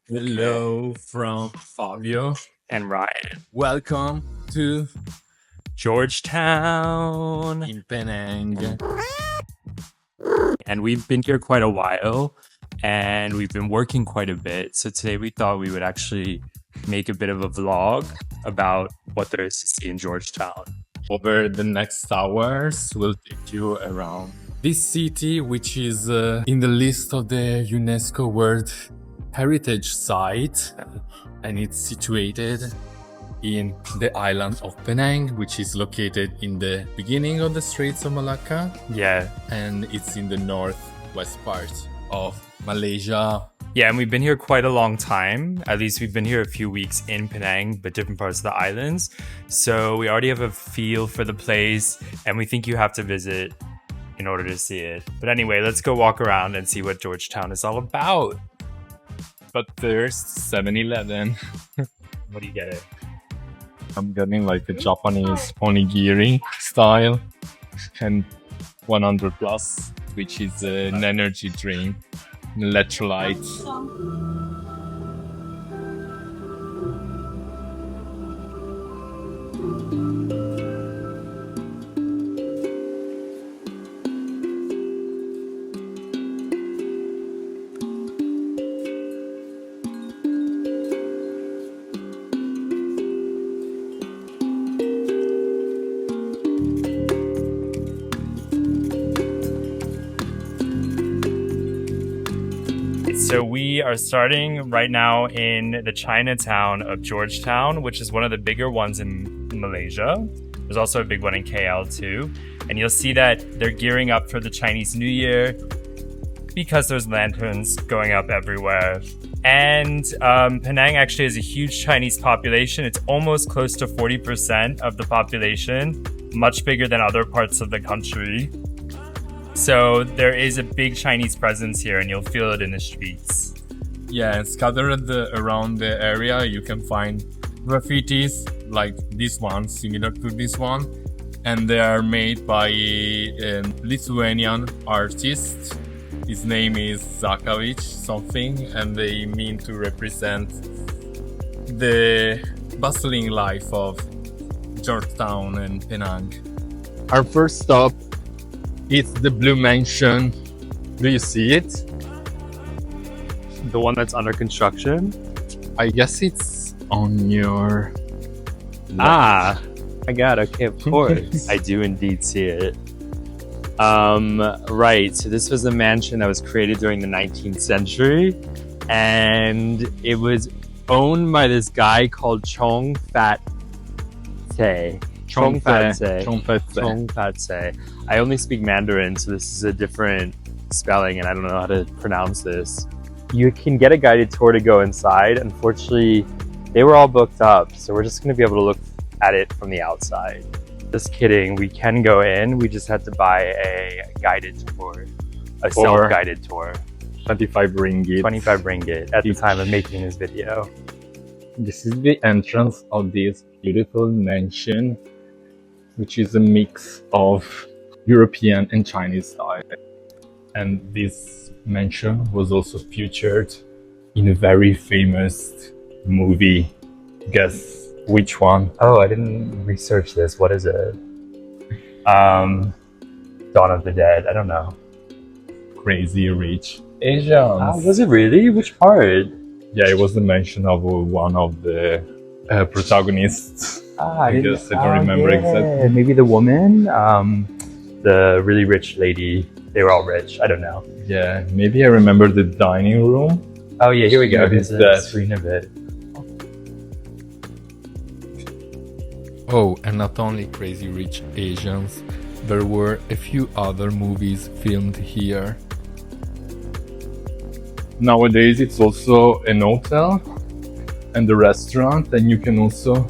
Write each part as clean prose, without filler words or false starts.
Hello from Fabio. And Ryan. Welcome to Georgetown. in Penang. And we've been here quite a while and we've been working quite a bit. So today we thought we would actually make a bit of a vlog about what there is to see in Georgetown. Over the next hours, we'll take you around this city, which is in the list of the UNESCO World Heritage Site, and it's situated in the island of Penang, which is located in the beginning of the Straits of Malacca. Yeah. And it's in the northwest part of Malaysia. Yeah, and we've been here quite a long time. At least we've been here a few weeks in Penang, but different parts of the islands. So we already have a feel for the place, and we think you have to visit in order to see it. But anyway, let's go walk around and see what Georgetown is all about. But first, 7-Eleven. What do you get? I'm getting like a Japanese onigiri style and 100 plus, which is an energy drink, an electrolyte. So we are starting right now in the Chinatown of Georgetown, which is one of the bigger ones in Malaysia. There's also a big one in KL too. And you'll see that they're gearing up for the Chinese New Year because there's lanterns going up everywhere. And Penang actually has a huge Chinese population. It's almost close to 40% of the population, much bigger than other parts of the country. So there is a big Chinese presence here, and you'll feel it in the streets. Yeah, and scattered around the area, you can find graffitis like this one, similar to this one, and they are made by a Lithuanian artist. His name is Zakavich something, and they mean to represent the bustling life of Georgetown and Penang. Our first stop is the Blue Mansion. Do you see it? The one that's under construction? I guess it's on your... Ah, I got it. Okay, of course. I do indeed see it. Right. So this was a mansion that was created during the 19th century, and it was owned by this guy called Chong Fat Se. Chong Fat Se. Chong Fat Se. I only speak Mandarin, so this is a different spelling, and I don't know how to pronounce this. You can get a guided tour to go inside. Unfortunately, they were all booked up, so we're just going to be able to look at it from the outside. Just kidding, we can go in. We just had to buy a guided tour, a self-guided tour. 25 ringgit. 25 ringgit at the time of making this video. This is the entrance of this beautiful mansion, which is a mix of European and Chinese style. And this mansion was also featured in a very famous movie. Guess which one? Oh, I didn't research this. What is it? Dawn of the Dead. I don't know. Crazy Rich Asians. Was it really? Which part? Yeah, it was the mention of one of the protagonists. I guess I don't remember exactly. Maybe the woman, the really rich lady. They were all rich. I don't know. Yeah, maybe I remember the dining room. Oh yeah, here we go. Maybe Here's the screen of it. Oh, and not only Crazy Rich Asians, there were a few other movies filmed here. Nowadays it's also an hotel and a restaurant, and you can also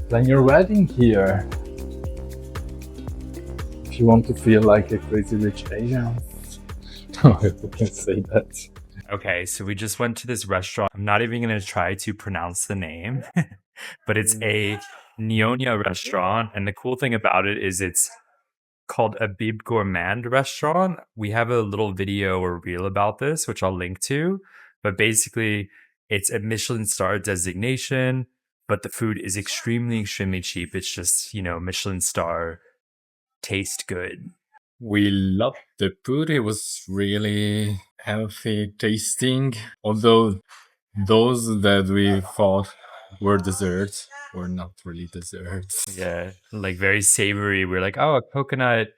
plan your wedding here. If you want to feel like a Crazy Rich Asian. I can say that. Okay, so we just went to this restaurant. I'm not even going to try to pronounce the name, but it's a Nyonya restaurant. And the cool thing about it is it's called a Bib Gourmand restaurant. We have a little video or reel about this, which I'll link to. But basically, It's a Michelin star designation, but the food is extremely, extremely cheap. It's just, Michelin star, taste good. We loved the food. It was really healthy tasting, although those that we thought were desserts were not really desserts. Yeah, like very savory. We're like, oh, a coconut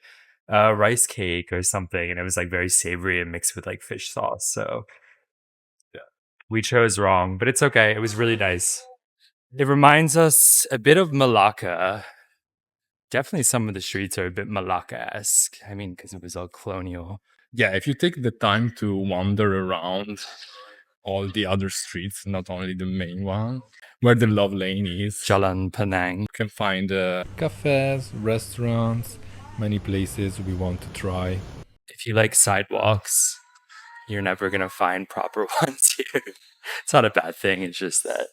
rice cake or something. And it was like very savory and mixed with like fish sauce. So yeah, we chose wrong, but it's okay. It was really nice. It reminds us a bit of Malacca. Definitely some of the streets are a bit Malacca-esque. I mean, because it was all colonial. Yeah, if you take the time to wander around all the other streets, not only the main one, where the love lane is, Jalan Penang. you can find cafes, restaurants, many places we want to try. If you like sidewalks, you're never going to find proper ones here. It's not a bad thing. It's just that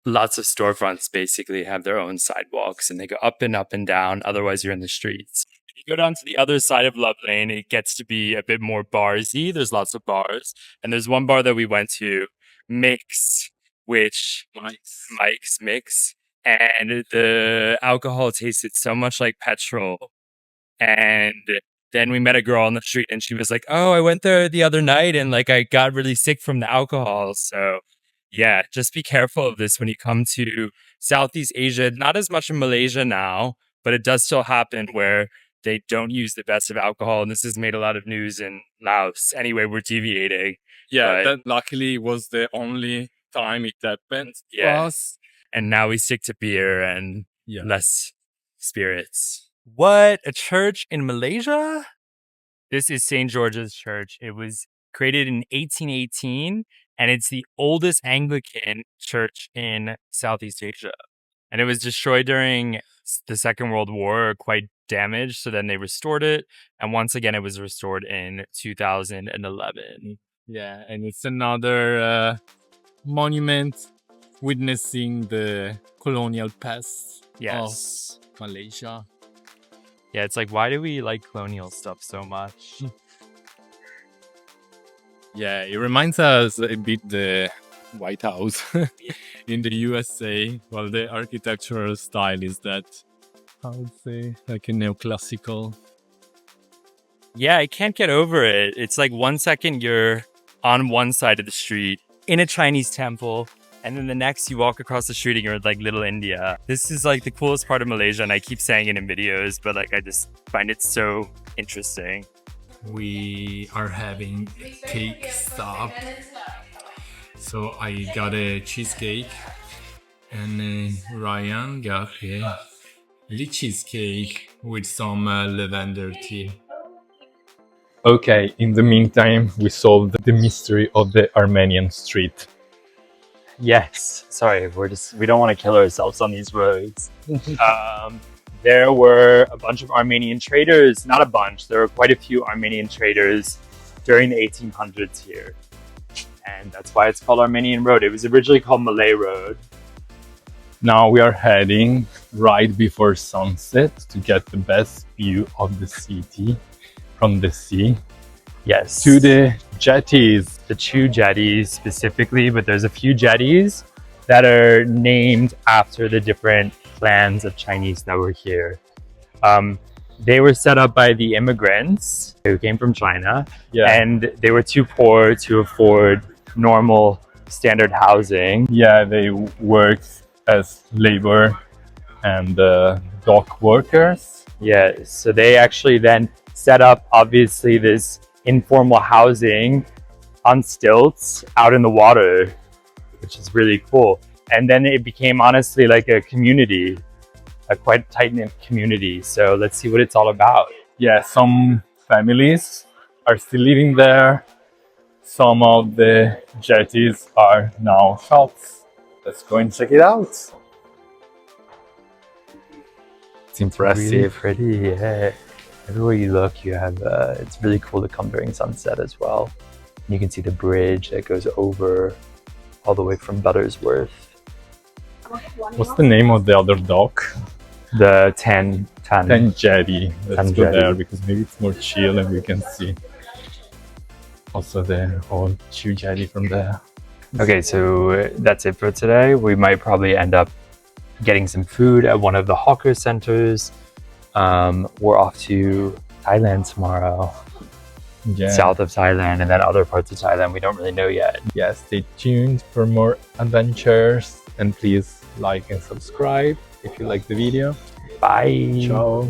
lots of storefronts basically have their own sidewalks and they go up and down. Otherwise, you're in the streets. If you go down to the other side of Love Lane, it gets to be a bit more barsy. There's lots of bars. And there's one bar that we went to, Mix, which Mike's Mix. And the alcohol tasted so much like petrol. And then we met a girl on the street and she was like, oh, I went there the other night and like I got really sick from the alcohol. So yeah, just be careful of this when you come to Southeast Asia. Not as much in Malaysia now, but it does still happen where they don't use the best of alcohol. And this has made a lot of news in Laos. Anyway, we're deviating. Yeah, that luckily was the only time it happened to us. And now we stick to beer and less spirits. What? A church in Malaysia? This is St. George's Church. It was created in 1818, and it's the oldest Anglican church in Southeast Asia. And it was destroyed during the Second World War, quite damaged. So then they restored it. And once again, it was restored in 2011. Yeah, and it's another monument witnessing the colonial past of Malaysia. Yeah, it's like, why do we like colonial stuff so much? Yeah, it reminds us a bit the White House in the USA. Well, the architectural style is that, I would say, like a neoclassical. Yeah, I can't get over it. It's like 1 second you're on one side of the street in a Chinese temple, and then the next you walk across the street and you're like Little India. This is like the coolest part of Malaysia, and I keep saying it in videos, but like I just find it so interesting. We are having a cake stop. So I got a cheesecake and Ryan got a cheesecake with some lavender tea. Okay, in the meantime, we solved the mystery of the Armenian Street. Yes, sorry, we don't want to kill ourselves on these roads. There were a bunch of Armenian traders, not a bunch, there were quite a few Armenian traders during the 1800s here. And that's why it's called Armenian Road. It was originally called Malay Road. Now we are heading right before sunset to get the best view of the city from the sea. Yes. To the jetties. The Chew Jetties specifically, but there's a few jetties that are named after the different clans of Chinese that were here. They were set up by the immigrants who came from China, and they were too poor to afford normal standard housing. Yeah, they worked as labor and dock workers. Yeah, so they actually then set up, obviously, this informal housing on stilts out in the water, which is really cool. And then it became honestly like a community, a quite tight-knit community. So let's see what it's all about. Yeah, some families are still living there. Some of the jetties are now shops. Let's go and check it out. It's impressive. Really pretty, yeah. Everywhere you look, you have, it's really cool to come during sunset as well. You can see the bridge that goes over all the way from Buttersworth. What's the name of the other dock? The Teng Jetty. Let's go there because maybe it's more chill and we can see Also the whole Chew Jetty from there. Okay, so that's it for today. We might probably end up getting some food at one of the hawker centers. We're off to Thailand tomorrow. Yeah. South of Thailand and then other parts of Thailand we don't really know yet. Yeah, stay tuned for more adventures and please like and subscribe if you like the video. Bye. Ciao.